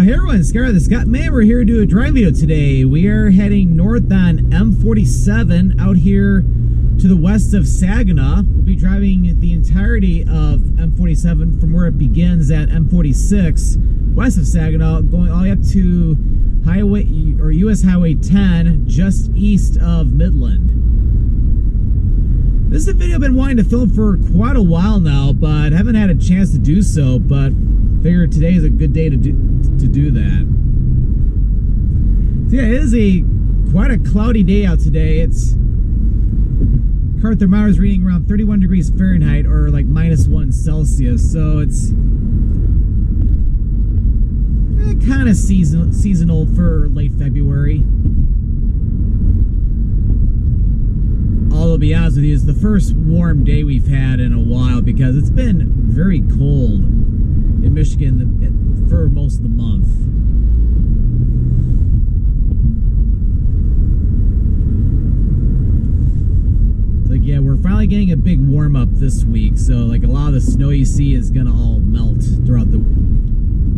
Hey everyone, Scar the Scottman. We're here to do a drive video today. We are heading north on M-47 out here to the west of Saginaw. We'll be driving the entirety of M-47 from where it begins at M-46 west of Saginaw, going all the way up to Highway or US Highway 10 just east of Midland. This is a video I've been wanting to film for quite a while now, but haven't had a chance to do so, but figured today is a good day to do that. So yeah, it is quite a cloudy day out today. It's car thermometer is reading around 31 degrees Fahrenheit or like -1 Celsius, so it's kind of seasonal for late February. Although, to be honest with you, it's the first warm day we've had in a while because it's been very cold in Michigan for most of the month. Like, yeah, we're finally getting a big warm up this week, so like a lot of the snow you see is gonna all melt throughout the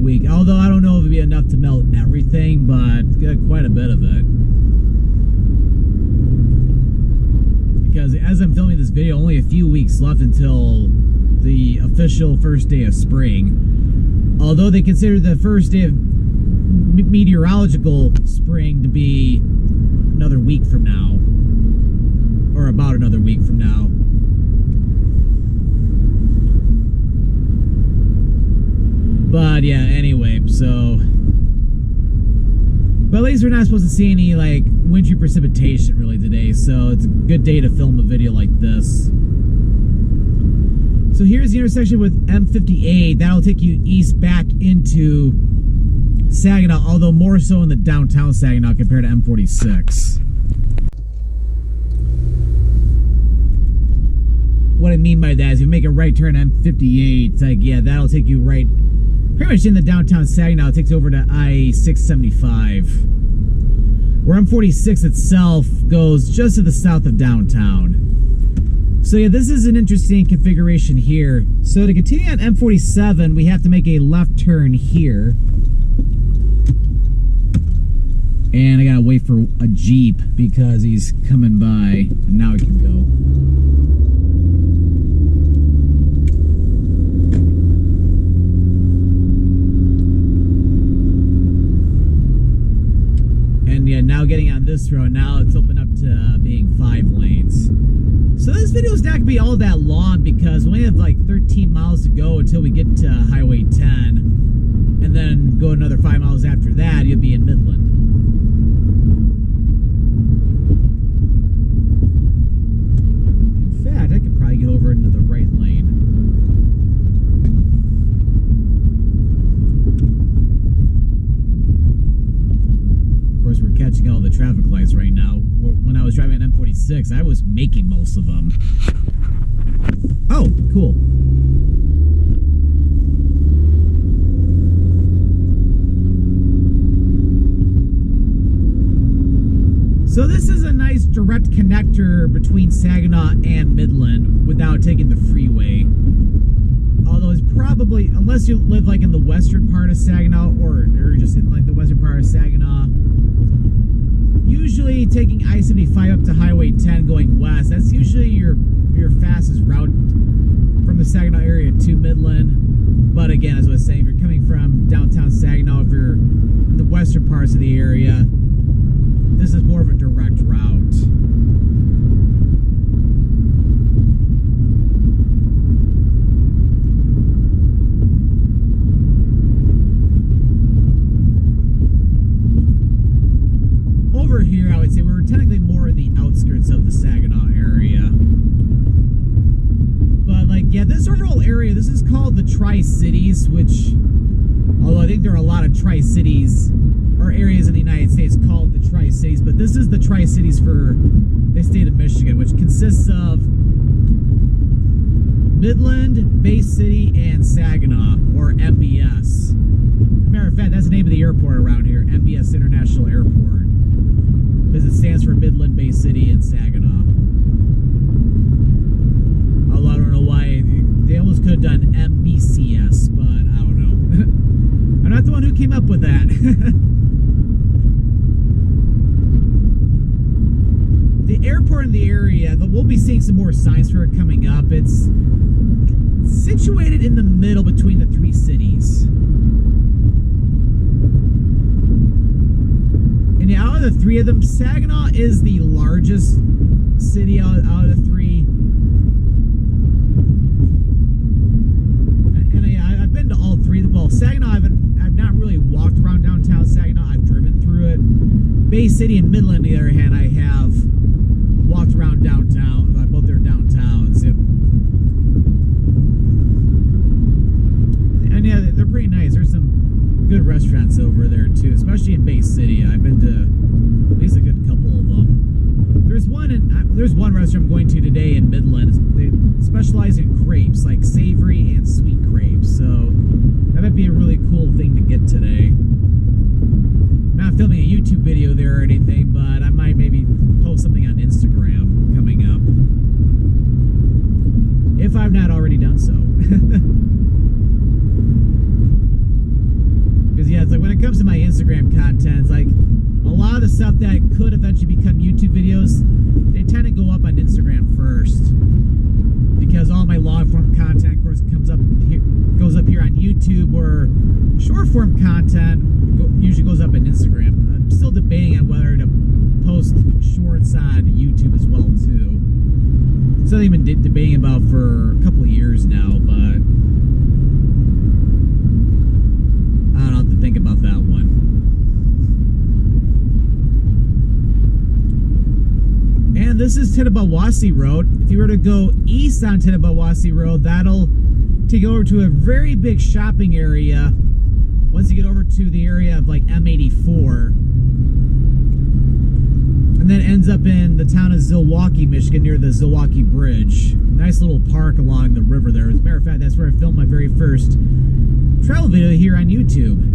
week. Although I don't know if it'll be enough to melt everything, but got quite a bit of it. Because as I'm filming this video, only a few weeks left until the official first day of spring. Although they consider the first day of meteorological spring to be another week from now. Or about another week from now. But yeah, anyway, so... But at least we're not supposed to see any, like, wintry precipitation really today, so it's a good day to film a video like this. So here's the intersection with M58. That'll take you east back into Saginaw, although more so in the downtown Saginaw compared to M46. What I mean by that is if you make a right turn on M58, it's like, yeah, that'll take you right pretty much in the downtown Saginaw. It takes you over to I-675. Where M46 itself goes just to the south of downtown. So yeah, this is an interesting configuration here. So to continue on M47, we have to make a left turn here. And I gotta wait for a Jeep because he's coming by. And now we can go. Yeah, now getting on this road, now it's opened up to being 5 lanes. So this video is not going to be all that long because we only have like 13 miles to go until we get to Highway 10. And then go another 5 miles after that, you'll be in Midland. In fact, I could probably get over into the right lane. We're catching all the traffic lights right now. When I was driving at M46, I was making most of them. Oh, cool. So this is a nice direct connector between Saginaw and Midland without taking the freeway. Although it's probably, unless you live like in the western part of Saginaw or just in like the western part of Saginaw, usually taking I-75 up to Highway 10 going west, that's usually your fastest route from the Saginaw area to Midland. But again, as I was saying, if you're coming from downtown Saginaw, if you're in the western parts of the area, this is more of a direct route. Over here, I would say we're technically more in the outskirts of the Saginaw area. But like, yeah, this overall area, this is called the Tri-Cities, which, although I think there are a lot of Tri-Cities or areas in the United States called the Tri-Cities, but this is the Tri-Cities for the state of Michigan, which consists of Midland, Bay City, and Saginaw, or MBS. As a matter of fact, that's the name of the airport around here, MBS International Airport. Because it stands for Midland, Bay City, and Saginaw. Although I don't know why, they almost could have done MBCS, but I don't know. I'm not the one who came up with that. we'll be seeing some more signs for it coming up. It's situated in the middle between the three cities. And out of the three of them, Saginaw is the largest city out of the three. And I've been to all three. Well, Saginaw, I've not really walked around downtown Saginaw. I've driven through it. Bay City and Midland, on the other hand, I have walked around downtown. Both their downtowns. Yep. And yeah, they're pretty nice. There's some good restaurants over there too, especially in Bay City. I've been to at least a good couple of them. There's one restaurant I'm going to today in Midland. They specialize in crepes, like savory and sweet crepes. So that might be a really cool thing to get today. I'm not filming a YouTube video there or anything, but I might maybe post something on Instagram coming up, if I've not already done so. Because yeah, it's like when it comes to my Instagram content, it's like a lot of the stuff that could eventually become YouTube videos, they tend to go up on Instagram first, because all my long form content, of course, goes up here on YouTube, or short form content usually goes up on Instagram. I'm still debating on whether to post shorts on YouTube as well too. Something I've been debating about for a couple of years now, but I don't have to think about that one. And this is Tittabawassee Road. If you were to go east on Tittabawassee Road, that'll take you over to a very big shopping area once you get over to the area of like M-84. And then ends up in the town of Zilwaukee, Michigan, near the Zilwaukee Bridge. Nice little park along the river there. As a matter of fact, that's where I filmed my very first travel video here on YouTube.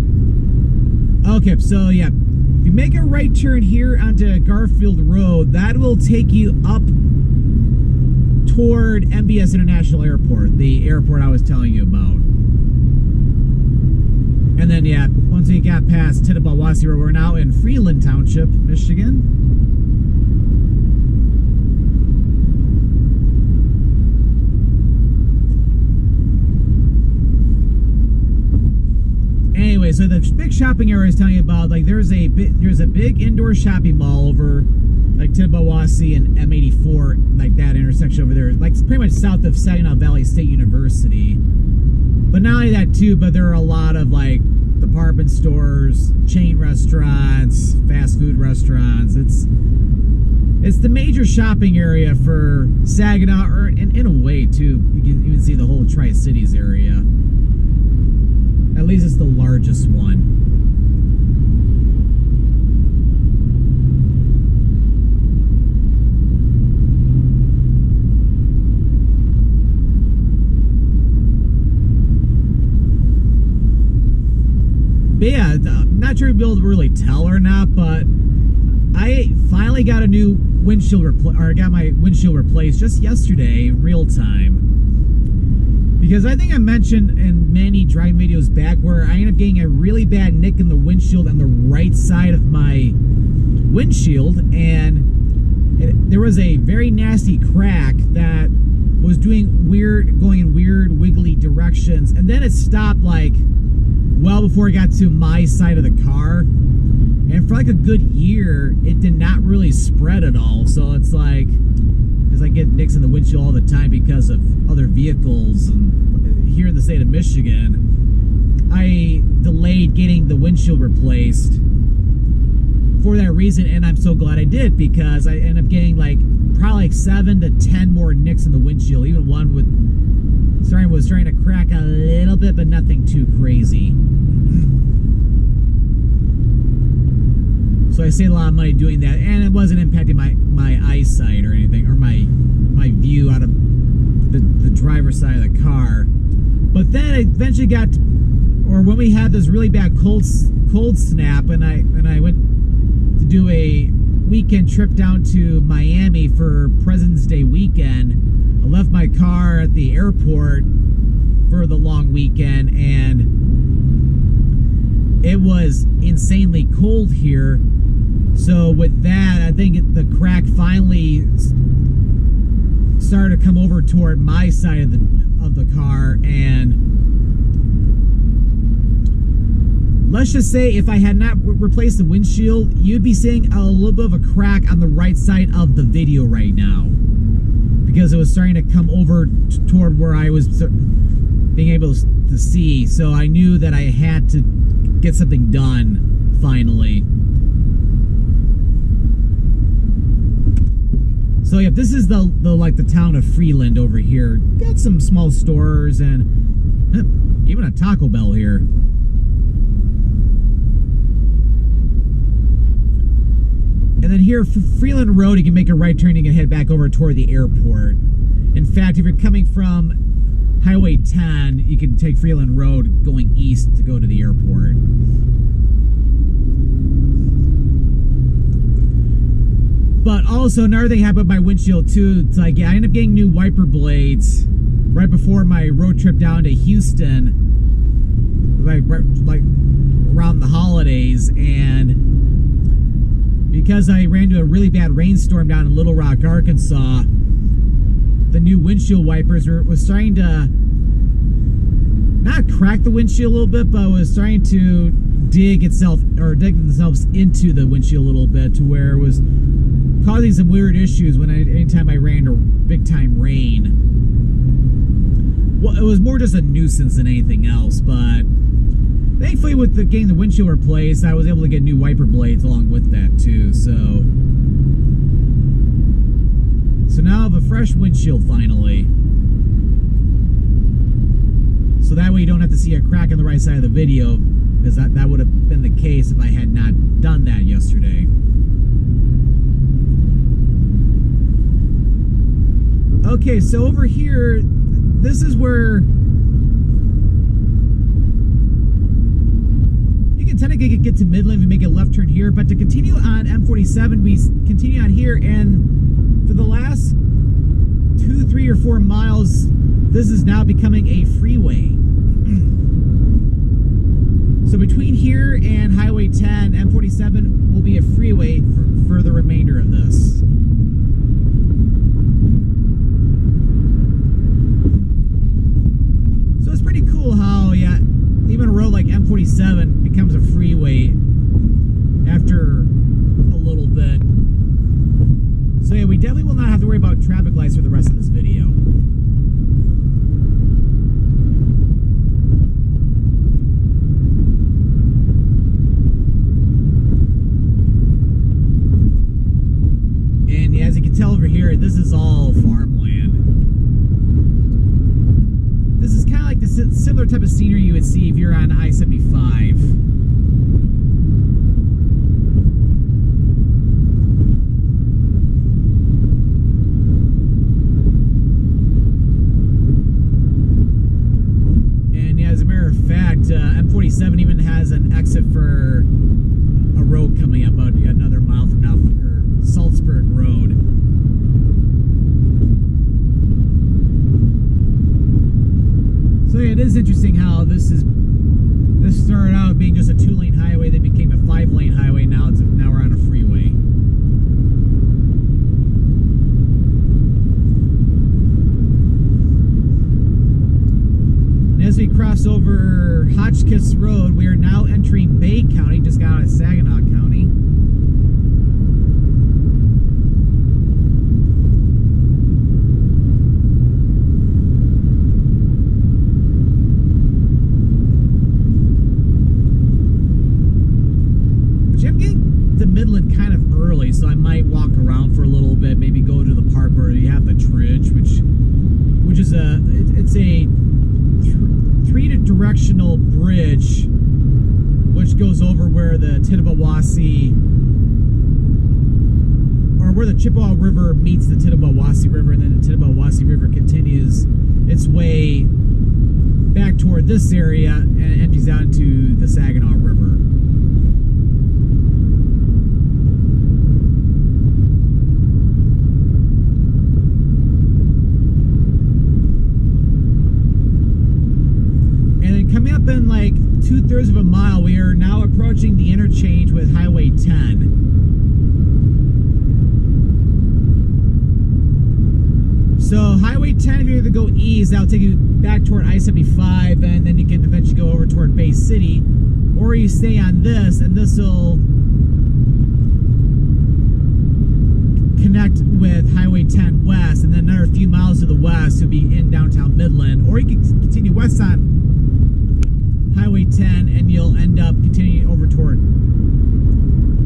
Okay, so yeah, if you make a right turn here onto Garfield Road, that will take you up toward MBS International Airport, the airport I was telling you about. And then, yeah, once we got past Tittabawassee Road, we're now in Freeland Township, Michigan. Anyway, so the big shopping area I was telling you about, like there's a big indoor shopping mall over like Tittabawassee and M-84, like that intersection over there, like pretty much south of Saginaw Valley State University. But not only that too, but there are a lot of like department stores, chain restaurants, fast food restaurants. It's the major shopping area for Saginaw, or in a way too. You can even see the whole Tri-Cities area. At least it's the largest one. But yeah, I'm not sure if you'll be able to really tell or not, but I finally got a new windshield got my windshield replaced just yesterday in real time. Because I think I mentioned in many driving videos back where I ended up getting a really bad nick in the windshield on the right side of my windshield, and there was a very nasty crack that was going in weird wiggly directions, and then it stopped like well before it got to my side of the car, and for like a good year it did not really spread at all. So it's like, because I get nicks in the windshield all the time because of other vehicles, and here in the state of Michigan, I delayed getting the windshield replaced for that reason, and I'm so glad I did, because I ended up getting like probably like 7 to 10 more nicks in the windshield. Even one was starting to crack a little bit, but nothing too crazy. So I saved a lot of money doing that, and it wasn't impacting my eyesight or anything, or my view out of the driver's side of the car. But then it eventually got, or when we had this really bad cold snap, and I went to do a weekend trip down to Miami for President's Day weekend, I left my car at the airport for the long weekend, and it was insanely cold here. So with that, I think the crack finally started to come over toward my side of the car, and let's just say if I had not replaced the windshield, you'd be seeing a little bit of a crack on the right side of the video right now, because it was starting to come over toward where I was being able to see. So I knew that I had to get something done finally. So yeah, this is the town of Freeland over here. Got some small stores and even a Taco Bell here. And then here, Freeland Road, you can make a right turn, you can head back over toward the airport. In fact, if you're coming from Highway 10, you can take Freeland Road going east to go to the airport. But also, another thing happened with my windshield too. It's like, yeah, I ended up getting new wiper blades right before my road trip down to Houston, like around the holidays, and because I ran into a really bad rainstorm down in Little Rock, Arkansas, the new windshield wipers was starting to not crack the windshield a little bit, but was starting to dig themselves into the windshield a little bit, to where it was causing some weird issues anytime I ran into big time rain. Well, it was more just a nuisance than anything else, but thankfully with getting the windshield replaced, I was able to get new wiper blades along with that too. So now I have a fresh windshield finally. So that way you don't have to see a crack on the right side of the video, because that would have been the case if I had not done that yesterday. Okay, so over here, this is where you can technically get to Midland if you make a left turn here, but to continue on M-47, we continue on here, and for the last 2, 3, or 4 miles, this is now becoming a freeway. So between here and Highway 10, M-47 will be a freeway for the remainder of this. So it's pretty cool how, yeah, even a road like M-47 becomes a freeway after a little bit. So yeah, we definitely will not have to worry about traffic lights for the rest of this video. And as you can tell over here, this is all farmland. This is kind of like the similar type of scenery you would see if you're on I-75. M-47 even has an exit for a road coming up about another mile from now, or Salzburg Road. So yeah, it is interesting how this started out being just a 2-lane highway, then became a 5-lane highway. Now we're on a freeway. As we cross over Hotchkiss Road, we are now entering Bay County, just got out of Saginaw County. Which I'm getting to Midland kind of early, so I might walk around for a little bit, maybe go to the park where you have the Tridge, which is it's a 3-directional bridge which goes over where the Tittabawassee, or where the Chippewa River meets the Tittabawassee River, and then the Tittabawassee River continues its way back toward this area and empties out into the Saginaw River. Coming up in like 2/3 of a mile, we are now approaching the interchange with Highway 10. So Highway 10, if you either go east, that'll take you back toward I-75, and then you can eventually go over toward Bay City, or you stay on this, and this will connect with Highway 10 west, and then another few miles to the west to be in downtown Midland, or you can continue west on Highway 10, and you'll end up continuing over toward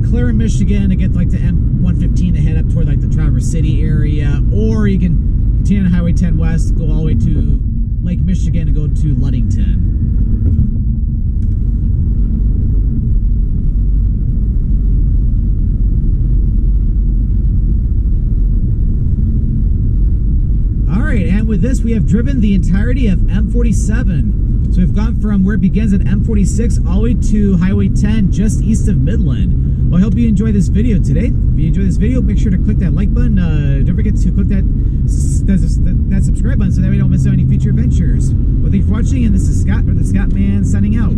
Clara, Michigan, to get like the M-115 to head up toward like the Traverse City area, or you can continue on Highway 10 west, go all the way to Lake Michigan and go to Ludington. Alright, and with this we have driven the entirety of M-47. So we've gone from where it begins at M-46 all the way to Highway 10 just east of Midland. Well, I hope you enjoyed this video today. If you enjoyed this video, make sure to click that like button. Don't forget to click that subscribe button so that we don't miss out any future adventures. Well, thank you for watching, and this is Scott, or the Scott Man, signing out.